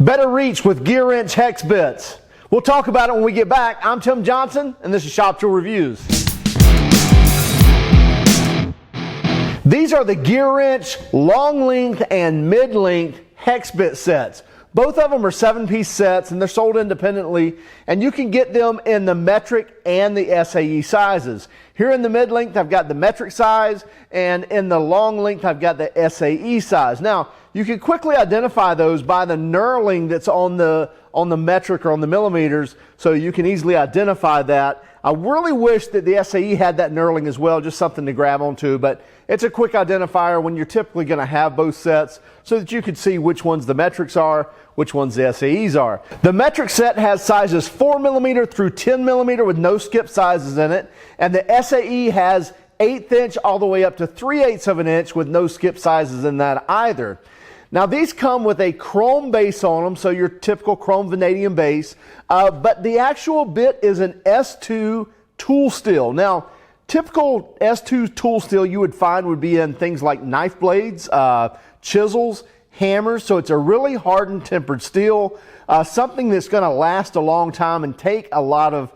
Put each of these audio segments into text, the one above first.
Better reach with Gearwrench Hex bits. We'll talk about it when we get back. I'm Tim Johnson, and this is Shop Tool Reviews. These are the Gearwrench Long Length and Mid Length Hex bit sets. Both of them are 7-piece sets, and they're sold independently, and you can get them in the Metric and the SAE sizes. Here in the mid length, I've got the Metric size, and in the long length, I've got the SAE size. Now, you can quickly identify those by the knurling that's on the Metric or on the millimeters, so you can easily identify that. I really wish that the SAE had that knurling as well, just something to grab onto, but it's a quick identifier when you're typically going to have both sets so that you can see which ones the Metrics are, which ones the SAEs are. The Metric set has sizes 4mm through 10mm with no skip sizes in it, and the SAE has 1/8 inch all the way up to 3/8 of an inch with no skip sizes in that either. Now these come with a chrome base on them, so your typical chrome vanadium base, but the actual bit is an S2 tool steel. Now, typical S2 tool steel you would find would be in things like knife blades, chisels, hammers, so it's a really hardened tempered steel, something that's going to last a long time and take a lot of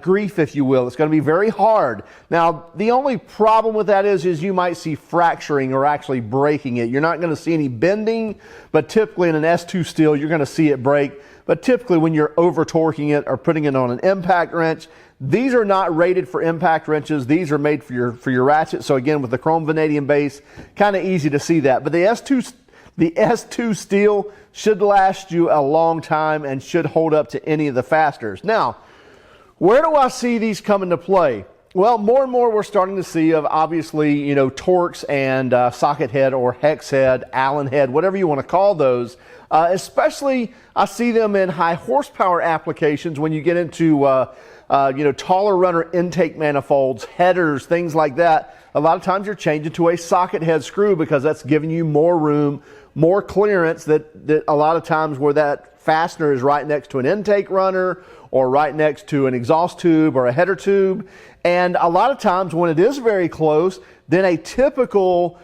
grief, if you will. It's going to be very hard. Now, the only problem with that is you might see fracturing or actually breaking it. You're not going to see any bending, but typically in an S2 steel, you're going to see it break. But typically when you're over torquing it or putting it on an impact wrench, these are not rated for impact wrenches. These are made for your ratchet. So again, with the chrome vanadium base, kind of easy to see that. But the S2 steel should last you a long time and should hold up to any of the fasteners. Now, where do I see these come into play? Well, more and more we're starting to see of obviously, Torx and socket head or hex head, Allen head, whatever you want to call those. Especially I see them in high horsepower applications when you get into taller runner intake manifolds, headers, things like that. A lot of times you're changing to a socket head screw because that's giving you more room, more clearance that a lot of times where that fastener is right next to an intake runner or right next to an exhaust tube or a header tube. And a lot of times when it is very close, then a typical,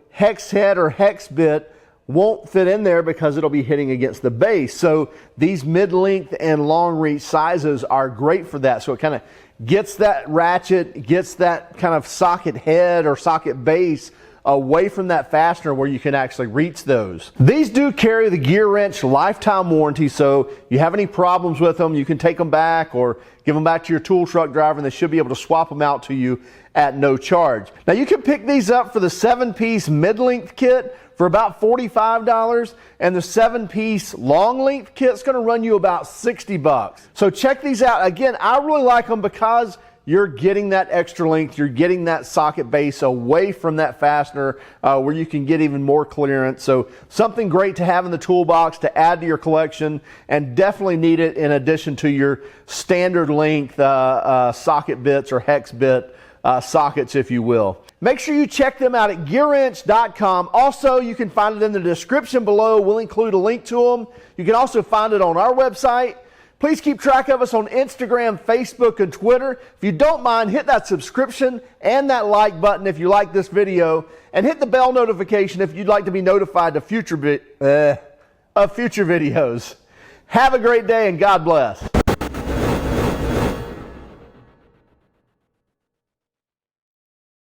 hex head or hex bit won't fit in there because it'll be hitting against the base. So these mid-length and long reach sizes are great for that. So it kind of gets that ratchet, gets that kind of socket head or socket base away from that fastener where you can actually reach those. These do carry the Gearwrench lifetime warranty, so you have any problems with them, you can take them back or give them back to your tool truck driver and they should be able to swap them out to you at no charge. Now you can pick these up for the 7-piece mid-length kit for about $45, and the 7-piece long length kit's going to run you about $60. So check these out. Again, I really like them because you're getting that extra length, you're getting that socket base away from that fastener where you can get even more clearance. So something great to have in the toolbox to add to your collection, and definitely need it in addition to your standard length socket bits or hex bit sockets, if you will. Make sure you check them out at gearwrench.com. Also, you can find it in the description below. We'll include a link to them. You can also find it on our website. Please keep track of us on Instagram, Facebook, and Twitter. If you don't mind, hit that subscription and that like button if you like this video, and hit the bell notification if you'd like to be notified of future videos. Have a great day and God bless.